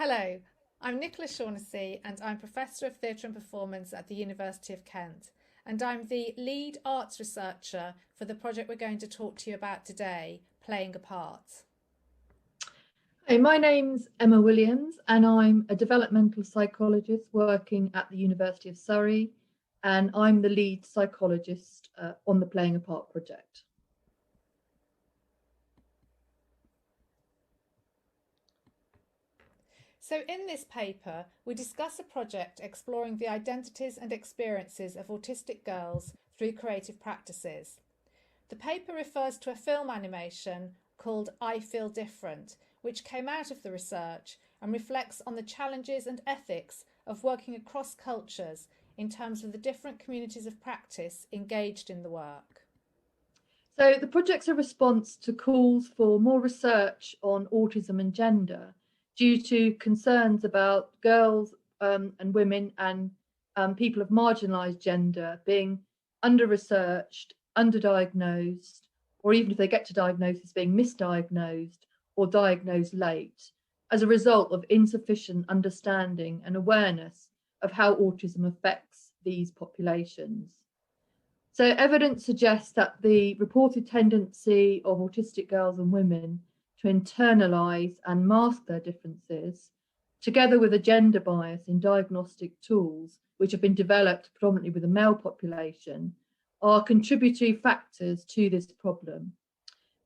Hello, I'm Nicola Shaughnessy and I'm Professor of Theatre and Performance at the University of Kent, and I'm the lead arts researcher for the project we're going to talk to you about today, Playing a Part. Hey, my name's Emma Williams and I'm a developmental psychologist working at the University of Surrey, and I'm the lead psychologist on the Playing a Part project. So in this paper, we discuss a project exploring the identities and experiences of autistic girls through creative practices. The paper refers to a film animation called I Feel Different, which came out of the research and reflects on the challenges and ethics of working across cultures in terms of the different communities of practice engaged in the work. So the project's a response to calls for more research on autism and gender due to concerns about girls and women and people of marginalised gender being under-researched, underdiagnosed, or even if they get to diagnosis, being misdiagnosed or diagnosed late as a result of insufficient understanding and awareness of how autism affects these populations. So evidence suggests that the reported tendency of autistic girls and women to internalise and mask their differences, together with a gender bias in diagnostic tools, which have been developed predominantly with the male population, are contributory factors to this problem.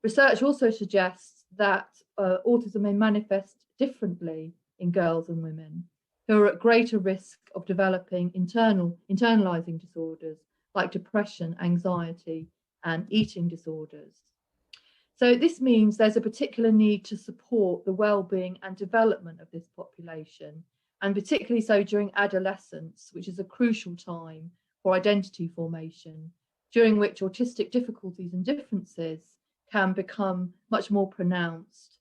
Research also suggests that autism may manifest differently in girls and women who are at greater risk of developing internalising disorders like depression, anxiety, and eating disorders. So this means there's a particular need to support the well-being and development of this population, and particularly so during adolescence, which is a crucial time for identity formation, during which autistic difficulties and differences can become much more pronounced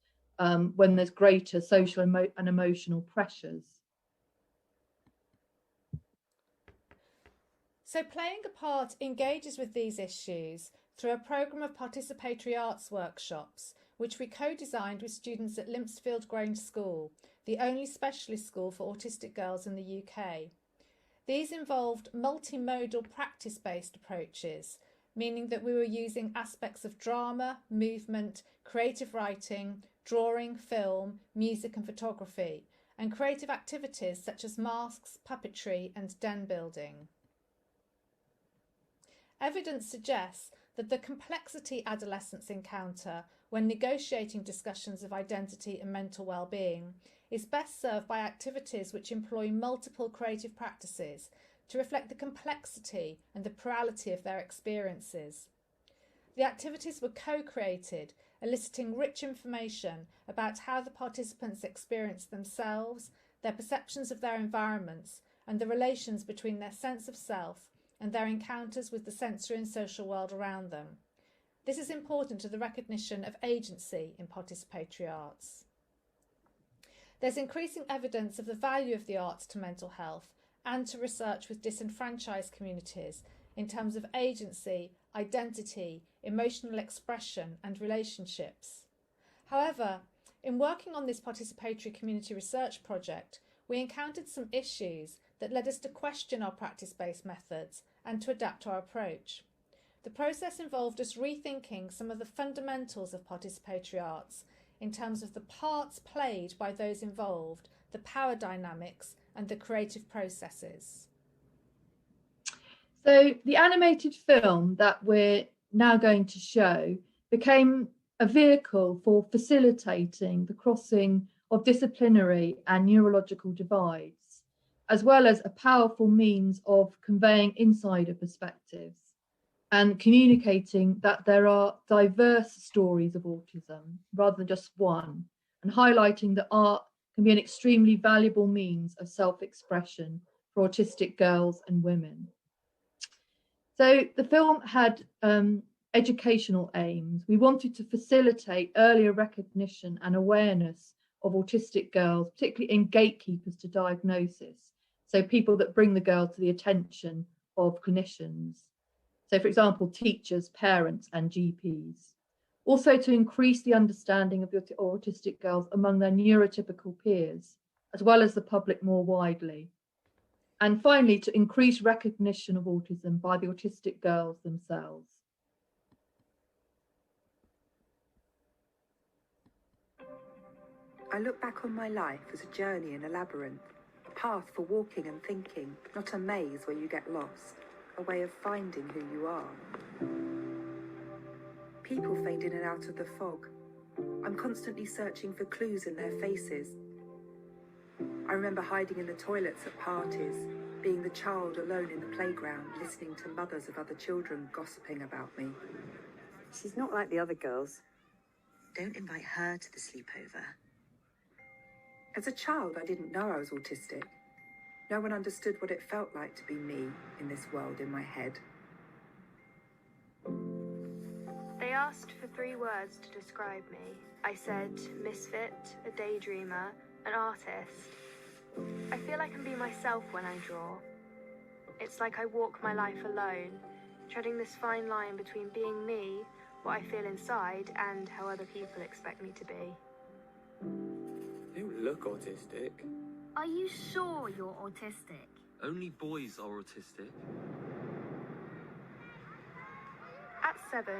when there's greater social and emotional pressures. So Playing a Part engages with these issues through a programme of participatory arts workshops, which we co-designed with students at Limpsfield Grange School, the only specialist school for autistic girls in the UK. These involved multimodal practice-based approaches, meaning that we were using aspects of drama, movement, creative writing, drawing, film, music and photography, and creative activities such as masks, puppetry and den building. Evidence suggests that the complexity adolescents encounter when negotiating discussions of identity and mental well-being is best served by activities which employ multiple creative practices to reflect the complexity and the plurality of their experiences. The activities were co-created, eliciting rich information about how the participants experience themselves, their perceptions of their environments, and the relations between their sense of self and their encounters with the sensory and social world around them. This is important to the recognition of agency in participatory arts. There's increasing evidence of the value of the arts to mental health and to research with disenfranchised communities in terms of agency, identity, emotional expression and relationships. However, in working on this participatory community research project, we encountered some issues that led us to question our practice-based methods and to adapt our approach. The process involved us rethinking some of the fundamentals of participatory arts in terms of the parts played by those involved, the power dynamics and the creative processes. So the animated film that we're now going to show became a vehicle for facilitating the crossing of disciplinary and neurological divides, as well as a powerful means of conveying insider perspectives and communicating that there are diverse stories of autism rather than just one, and highlighting that art can be an extremely valuable means of self-expression for autistic girls and women. So the film had educational aims. We wanted to facilitate earlier recognition and awareness of autistic girls, particularly in gatekeepers to diagnosis. So people that bring the girl to the attention of clinicians. So for example, teachers, parents and GPs. Also to increase the understanding of the autistic girls among their neurotypical peers, as well as the public more widely. And finally, to increase recognition of autism by the autistic girls themselves. I look back on my life as a journey in a labyrinth, a path for walking and thinking, not a maze where you get lost, a way of finding who you are. People fade in and out of the fog. I'm constantly searching for clues in their faces. I remember hiding in the toilets at parties, being the child alone in the playground, listening to mothers of other children gossiping about me. She's not like the other girls. Don't invite her to the sleepover. As a child, I didn't know I was autistic. No one understood what it felt like to be me in this world in my head. They asked for 3 words to describe me. I said misfit, a daydreamer, an artist. I feel I can be myself when I draw. It's like I walk my life alone, treading this fine line between being me, what I feel inside, and how other people expect me to be. You don't look autistic. Are you sure you're autistic? Only boys are autistic. At 7,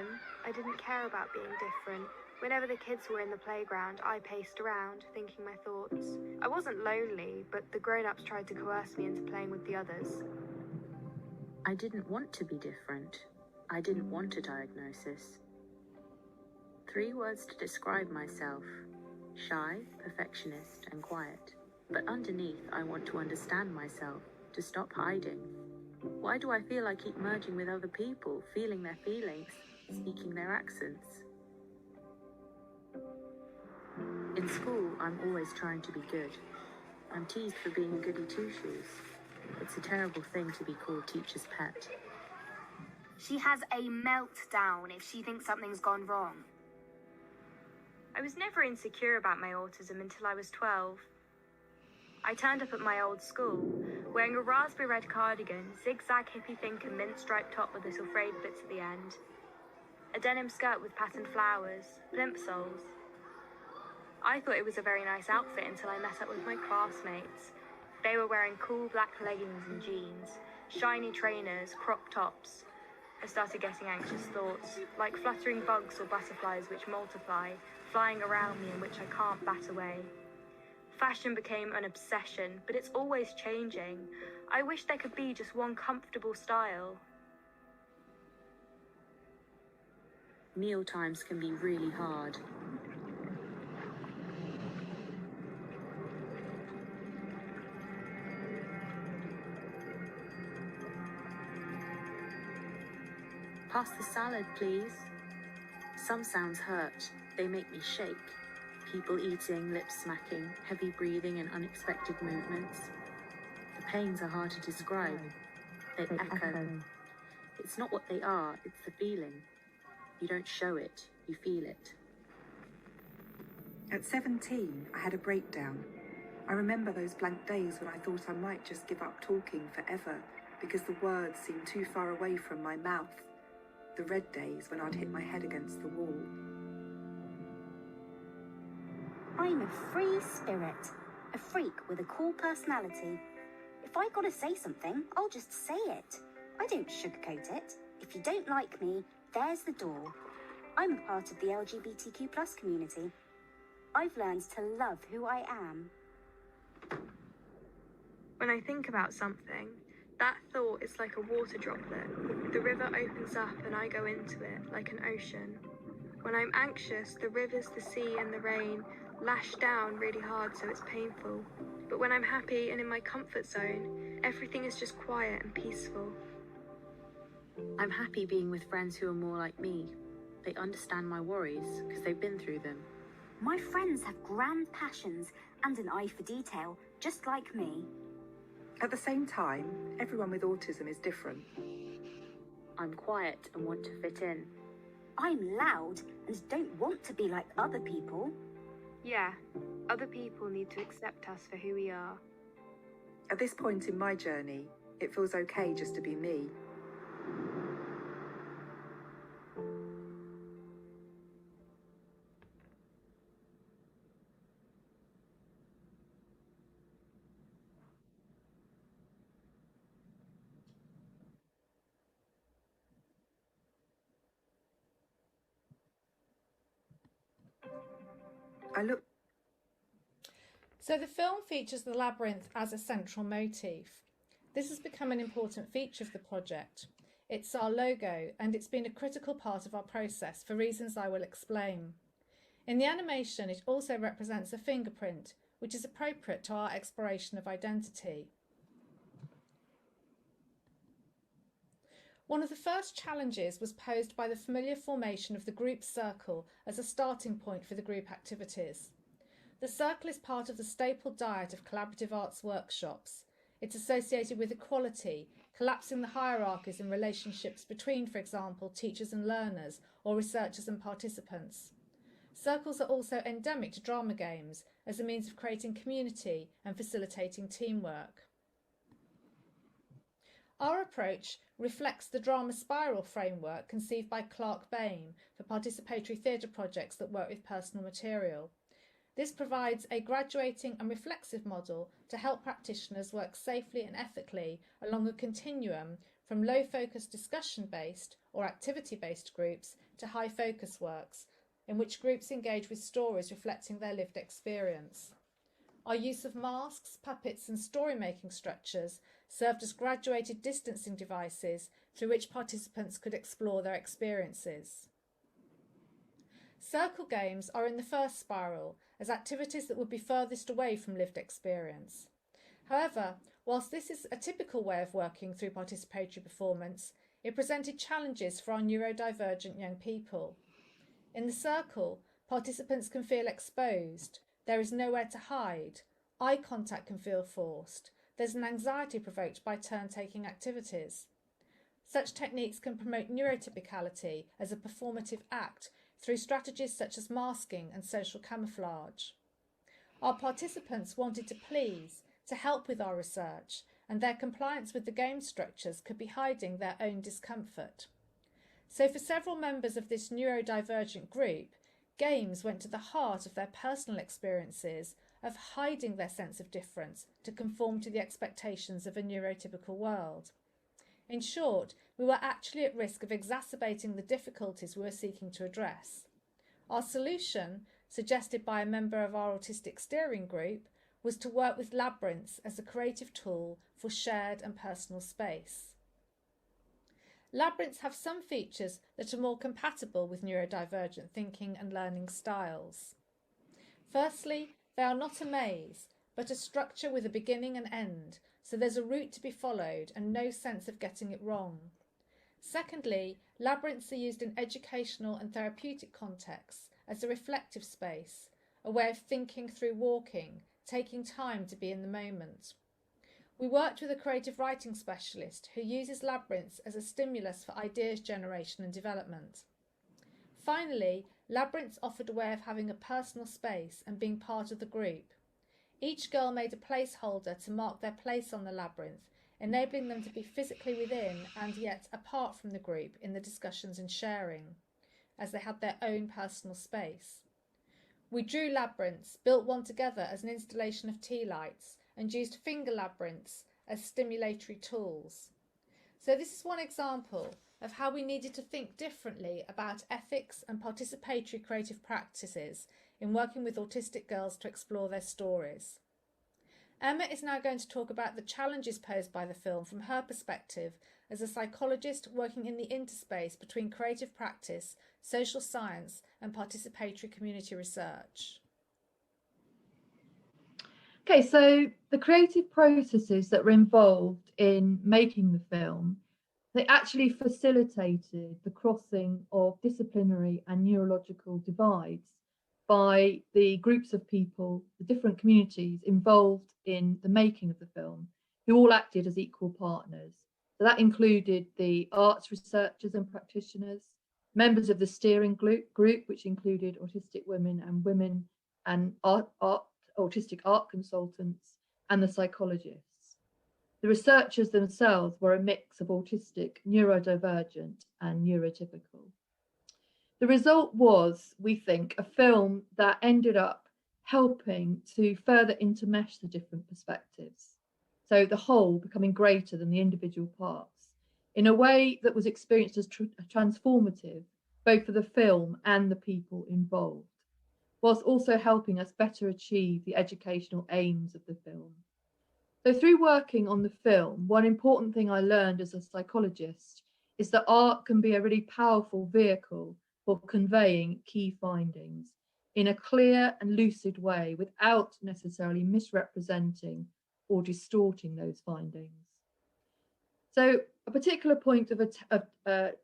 I didn't care about being different. Whenever the kids were in the playground, I paced around, thinking my thoughts. I wasn't lonely, but the grown-ups tried to coerce me into playing with the others. I didn't want to be different. I didn't want a diagnosis. 3 words to describe myself: shy, perfectionist, and quiet. But underneath, I want to understand myself, to stop hiding. Why do I feel I keep merging with other people, feeling their feelings, speaking their accents? In school, I'm always trying to be good. I'm teased for being a goody two-shoes. It's a terrible thing to be called teacher's pet. She has a meltdown if she thinks something's gone wrong. I was never insecure about my autism until I was 12. I turned up at my old school, wearing a raspberry red cardigan, zigzag hippie pink and mint striped top with little frayed bits at the end, a denim skirt with patterned flowers, blimp soles. I thought it was a very nice outfit until I met up with my classmates. They were wearing cool black leggings and jeans, shiny trainers, crop tops. I started getting anxious thoughts, like fluttering bugs or butterflies which multiply, flying around me and which I can't bat away. Fashion became an obsession, but it's always changing. I wish there could be just one comfortable style. Meal times can be really hard. Pass the salad, please. Some sounds hurt. They make me shake. People eating, lips smacking, heavy breathing and unexpected movements. The pains are hard to describe. They echo. It's not what they are, it's the feeling. You don't show it, you feel it. At 17, I had a breakdown. I remember those blank days when I thought I might just give up talking forever because the words seemed too far away from my mouth. The red days when I'd hit my head against the wall. I'm a free spirit, a freak with a cool personality. If I gotta say something, I'll just say it. I don't sugarcoat it. If you don't like me, there's the door. I'm a part of the LGBTQ+ community. I've learned to love who I am. When I think about something, that thought is like a water droplet. The river opens up and I go into it like an ocean. When I'm anxious, the rivers, the sea and the rain lash down really hard so it's painful. But when I'm happy and in my comfort zone, everything is just quiet and peaceful. I'm happy being with friends who are more like me. They understand my worries because they've been through them. My friends have grand passions and an eye for detail, just like me. At the same time, everyone with autism is different. I'm quiet and want to fit in. I'm loud and don't want to be like other people. Yeah, other people need to accept us for who we are. At this point in my journey, it feels okay just to be me. I looked. So the film features the labyrinth as a central motif. This has become an important feature of the project. It's our logo, and it's been a critical part of our process for reasons I will explain. In the animation, it also represents a fingerprint, which is appropriate to our exploration of identity. One of the first challenges was posed by the familiar formation of the group circle as a starting point for the group activities. The circle is part of the staple diet of collaborative arts workshops. It's associated with equality, collapsing the hierarchies in relationships between, for example, teachers and learners or researchers and participants. Circles are also endemic to drama games as a means of creating community and facilitating teamwork. Our approach reflects the drama spiral framework conceived by Clark Bain for participatory theatre projects that work with personal material. This provides a graduating and reflexive model to help practitioners work safely and ethically along a continuum from low-focus discussion-based or activity-based groups to high-focus works, in which groups engage with stories reflecting their lived experience. Our use of masks, puppets and story-making structures served as graduated distancing devices through which participants could explore their experiences. Circle games are in the first spiral as activities that would be furthest away from lived experience. However, whilst this is a typical way of working through participatory performance, it presented challenges for our neurodivergent young people. In the circle, participants can feel exposed, there is nowhere to hide, eye contact can feel forced, there's an anxiety provoked by turn-taking activities. Such techniques can promote neurotypicality as a performative act through strategies such as masking and social camouflage. Our participants wanted to please, to help with our research, and their compliance with the game structures could be hiding their own discomfort. So for several members of this neurodivergent group, games went to the heart of their personal experiences of hiding their sense of difference to conform to the expectations of a neurotypical world. In short, we were actually at risk of exacerbating the difficulties we were seeking to address. Our solution, suggested by a member of our autistic steering group, was to work with labyrinths as a creative tool for shared and personal space. Labyrinths have some features that are more compatible with neurodivergent thinking and learning styles. Firstly, they are not a maze, but a structure with a beginning and end, so there's a route to be followed and no sense of getting it wrong. Secondly, labyrinths are used in educational and therapeutic contexts as a reflective space, a way of thinking through walking, taking time to be in the moment. We worked with a creative writing specialist who uses labyrinths as a stimulus for ideas generation and development. Finally, labyrinths offered a way of having a personal space and being part of the group. Each girl made a placeholder to mark their place on the labyrinth, enabling them to be physically within and yet apart from the group in the discussions and sharing, as they had their own personal space. We drew labyrinths, built one together as an installation of tea lights, and used finger labyrinths as stimulatory tools. So this is one example of how we needed to think differently about ethics and participatory creative practices in working with autistic girls to explore their stories. Emma is now going to talk about the challenges posed by the film from her perspective as a psychologist working in the interspace between creative practice, social science and participatory community research. Okay, so the creative processes that were involved in making the film, they actually facilitated the crossing of disciplinary and neurological divides by the groups of people, the different communities involved in the making of the film, who all acted as equal partners. So that included the arts researchers and practitioners, members of the steering group, which included autistic women and autistic art consultants, and the psychologists. The researchers themselves were a mix of autistic, neurodivergent, and neurotypical. The result was, we think, a film that ended up helping to further intermesh the different perspectives. So the whole becoming greater than the individual parts in a way that was experienced as transformative, both for the film and the people involved. whilst also helping us better achieve the educational aims of the film. So through working on the film, one important thing I learned as a psychologist is that art can be a really powerful vehicle for conveying key findings in a clear and lucid way without necessarily misrepresenting or distorting those findings. So a particular point of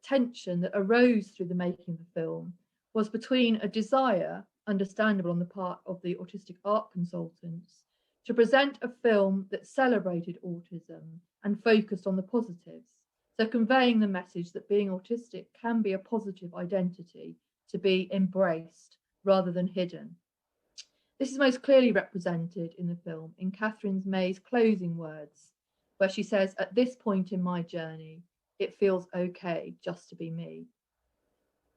tension that arose through the making of the film was between a desire, understandable on the part of the autistic art consultants, to present a film that celebrated autism and focused on the positives, so conveying the message that being autistic can be a positive identity to be embraced rather than hidden. This is most clearly represented in the film in Catherine May's closing words, where she says, "At this point in my journey, it feels okay just to be me."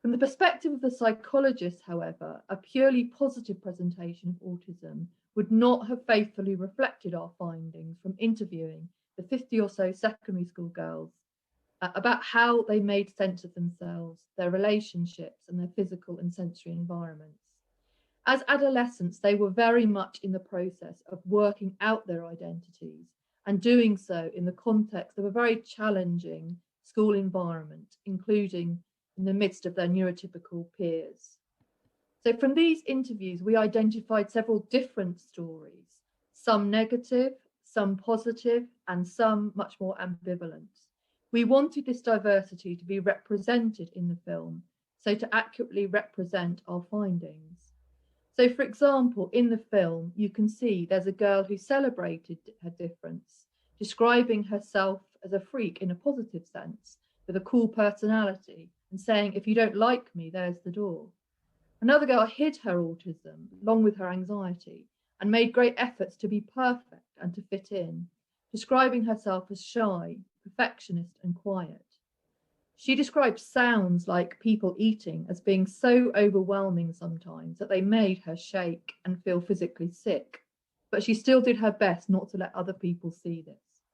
From the perspective of the psychologist, however, a purely positive presentation of autism would not have faithfully reflected our findings from interviewing the 50 or so secondary school girls about how they made sense of themselves, their relationships, and their physical and sensory environments. As adolescents, they were very much in the process of working out their identities and doing so in the context of a very challenging school environment, including in the midst of their neurotypical peers. So from these interviews, we identified several different stories, some negative, some positive, and some much more ambivalent. We wanted this diversity to be represented in the film, so to accurately represent our findings. So, for example, in the film, you can see there's a girl who celebrated her difference, describing herself as a freak in a positive sense, with a cool personality, and saying, "If you don't like me, there's the door." Another girl hid her autism, along with her anxiety, and made great efforts to be perfect and to fit in, describing herself as shy, perfectionist, and quiet. She described sounds like people eating as being so overwhelming sometimes that they made her shake and feel physically sick, but she still did her best not to let other people see this.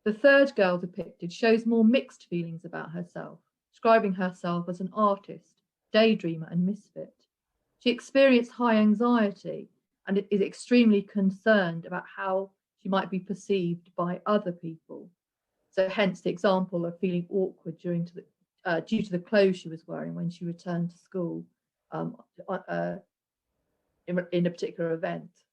The third girl depicted shows more mixed feelings about herself, describing herself as an artist, daydreamer, and misfit. She experienced high anxiety and is extremely concerned about how she might be perceived by other people. So hence the example of feeling awkward due to the clothes she was wearing when she returned to school in a particular event.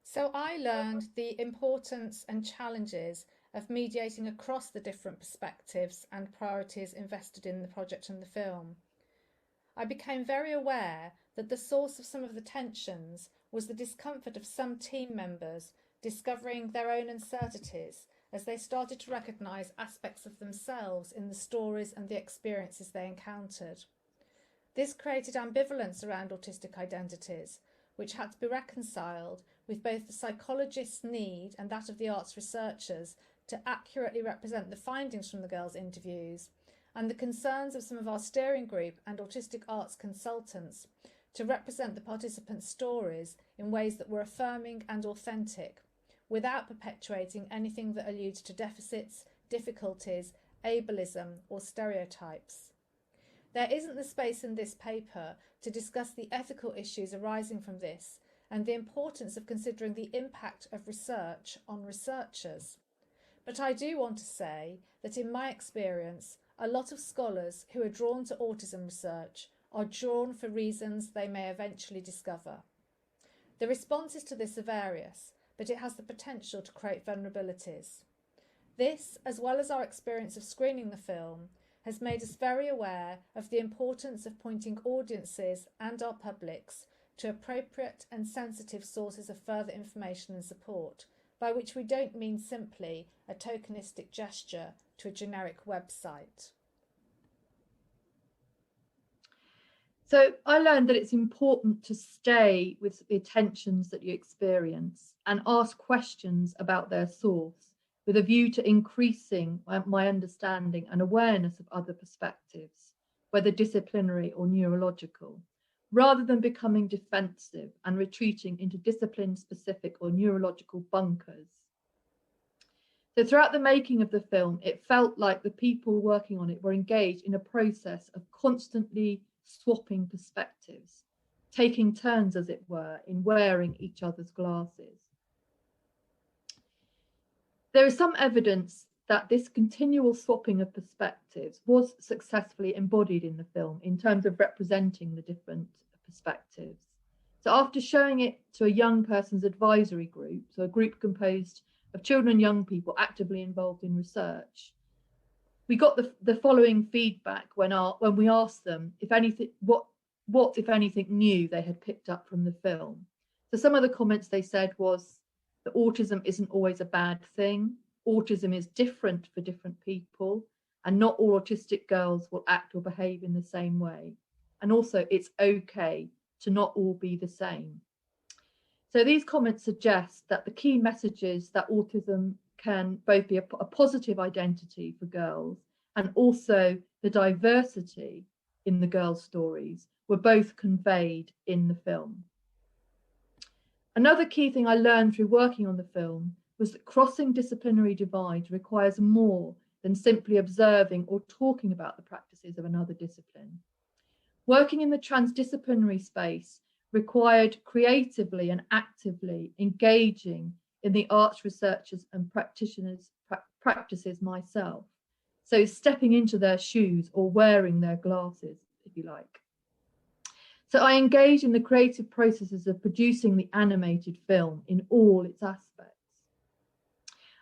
So I learned the importance and challenges of mediating across the different perspectives and priorities invested in the project and the film. I became very aware that the source of some of the tensions was the discomfort of some team members discovering their own uncertainties as they started to recognise aspects of themselves in the stories and the experiences they encountered. This created ambivalence around autistic identities, which had to be reconciled with both the psychologist's need and that of the arts researchers to accurately represent the findings from the girls' interviews, and the concerns of some of our steering group and autistic arts consultants to represent the participants' stories in ways that were affirming and authentic, without perpetuating anything that alludes to deficits, difficulties, ableism, or stereotypes. There isn't the space in this paper to discuss the ethical issues arising from this and the importance of considering the impact of research on researchers. But I do want to say that in my experience, a lot of scholars who are drawn to autism research are drawn for reasons they may eventually discover. The responses to this are various, but it has the potential to create vulnerabilities. This, as well as our experience of screening the film, has made us very aware of the importance of pointing audiences and our publics to appropriate and sensitive sources of further information and support, by which we don't mean simply a tokenistic gesture to a generic website. So I learned that it's important to stay with the tensions that you experience and ask questions about their source with a view to increasing my understanding and awareness of other perspectives, whether disciplinary or neurological, rather than becoming defensive and retreating into discipline-specific or neurological bunkers. So throughout the making of the film, it felt like the people working on it were engaged in a process of constantly swapping perspectives, taking turns, as it were, in wearing each other's glasses. There is some evidence that this continual swapping of perspectives was successfully embodied in the film in terms of representing the different perspectives. So after showing it to a young person's advisory group, so a group composed of children and young people actively involved in research, we got the following feedback when we asked them if anything, what if anything new they had picked up from the film. So some of the comments they said was that autism isn't always a bad thing. Autism is different for different people, and not all autistic girls will act or behave in the same way. And also, it's okay to not all be the same. So these comments suggest that the key messages that autism can both be a positive identity for girls and also the diversity in the girls' stories were both conveyed in the film. Another key thing I learned through working on the film was that crossing disciplinary divides requires more than simply observing or talking about the practices of another discipline. Working in the transdisciplinary space required creatively and actively engaging in the arts researchers and practitioners' practices myself. So stepping into their shoes or wearing their glasses, if you like. So I engaged in the creative processes of producing the animated film in all its aspects.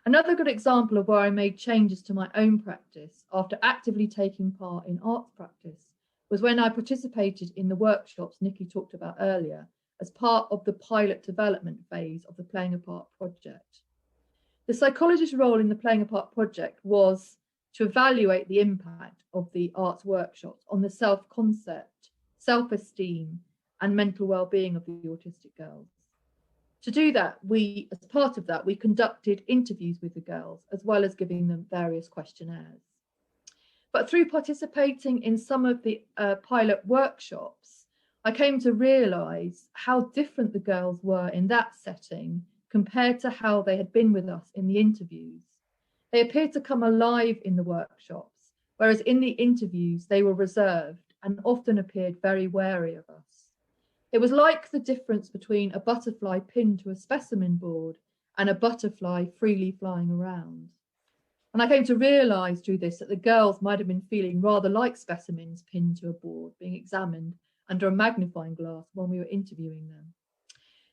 Another good example of where I made changes to my own practice after actively taking part in arts practice was when I participated in the workshops Nikki talked about earlier as part of the pilot development phase of the Playing a Part project. The psychologist's role in the Playing a Part project was to evaluate the impact of the arts workshops on the self-concept, self-esteem, and mental well-being of the autistic girls. To do that, as part of that, we conducted interviews with the girls, as well as giving them various questionnaires. But through participating in some of the pilot workshops, I came to realise how different the girls were in that setting compared to how they had been with us in the interviews. They appeared to come alive in the workshops, whereas in the interviews they were reserved and often appeared very wary of us. It was like the difference between a butterfly pinned to a specimen board and a butterfly freely flying around. And I came to realise through this that the girls might have been feeling rather like specimens pinned to a board, being examined under a magnifying glass when we were interviewing them.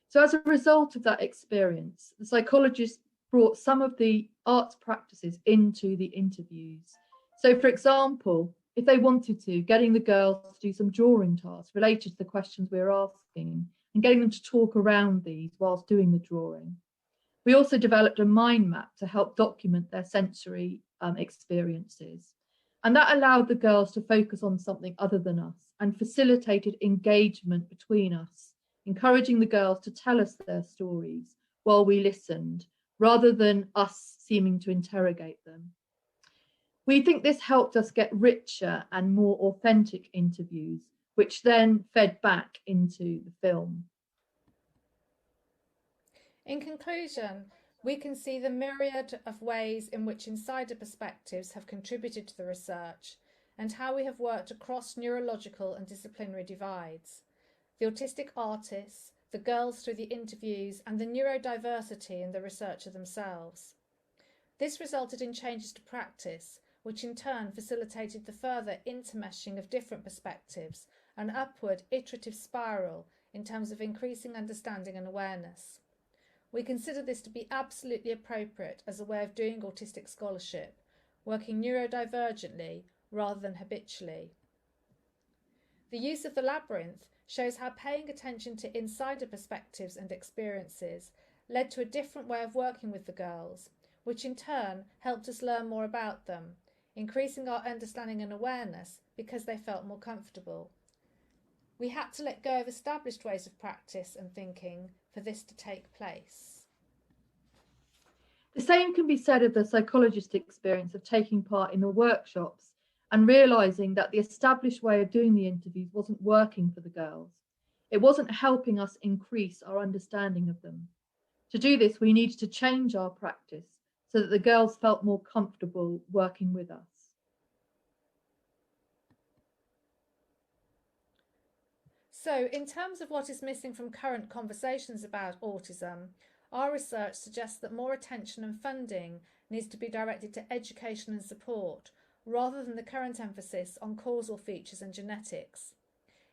So as a result of that experience, the psychologist brought some of the arts practices into the interviews. So for example, if they wanted to, getting the girls to do some drawing tasks related to the questions we were asking and getting them to talk around these whilst doing the drawing. We also developed a mind map to help document their sensory experiences. And that allowed the girls to focus on something other than us and facilitated engagement between us, encouraging the girls to tell us their stories while we listened, rather than us seeming to interrogate them. We think this helped us get richer and more authentic interviews, which then fed back into the film. In conclusion, we can see the myriad of ways in which insider perspectives have contributed to the research and how we have worked across neurological and disciplinary divides. The autistic artists, the girls through the interviews, and the neurodiversity in the researcher themselves. This resulted in changes to practice, which in turn facilitated the further intermeshing of different perspectives, an upward iterative spiral in terms of increasing understanding and awareness. We consider this to be absolutely appropriate as a way of doing autistic scholarship, working neurodivergently rather than habitually. The use of the labyrinth shows how paying attention to insider perspectives and experiences led to a different way of working with the girls, which in turn helped us learn more about them, increasing our understanding and awareness because they felt more comfortable. We had to let go of established ways of practice and thinking for this to take place. The same can be said of the psychologist experience of taking part in the workshops and realising that the established way of doing the interviews wasn't working for the girls. It wasn't helping us increase our understanding of them. To do this, we needed to change our practice so that the girls felt more comfortable working with us. So, in terms of what is missing from current conversations about autism, our research suggests that more attention and funding needs to be directed to education and support, rather than the current emphasis on causal features and genetics.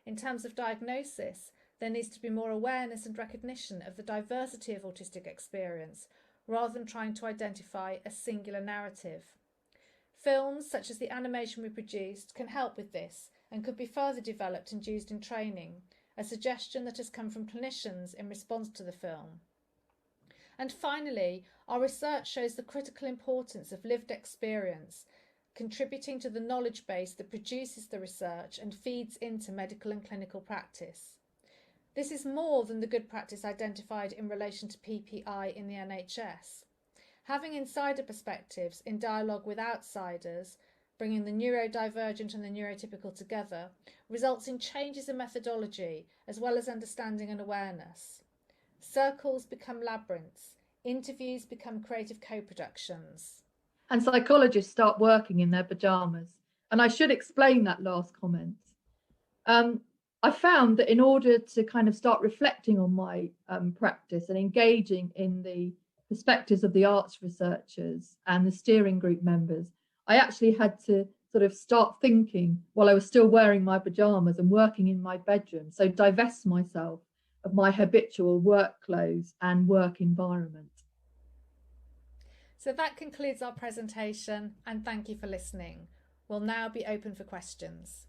In terms of diagnosis, there needs to be more awareness and recognition of the diversity of autistic experience, rather than trying to identify a singular narrative. Films, such as the animation we produced, can help with this and could be further developed and used in training, a suggestion that has come from clinicians in response to the film. And finally, our research shows the critical importance of lived experience, contributing to the knowledge base that produces the research and feeds into medical and clinical practice. This is more than the good practice identified in relation to PPI in the NHS. Having insider perspectives in dialogue with outsiders, bringing the neurodivergent and the neurotypical together, results in changes in methodology as well as understanding and awareness. Circles become labyrinths, interviews become creative co-productions. And psychologists start working in their pyjamas. And I should explain that last comment. I found that in order to kind of start reflecting on my practice and engaging in the perspectives of the arts researchers and the steering group members, I actually had to sort of start thinking while I was still wearing my pyjamas and working in my bedroom. So divest myself of my habitual work clothes and work environment. So that concludes our presentation, and thank you for listening. We'll now be open for questions.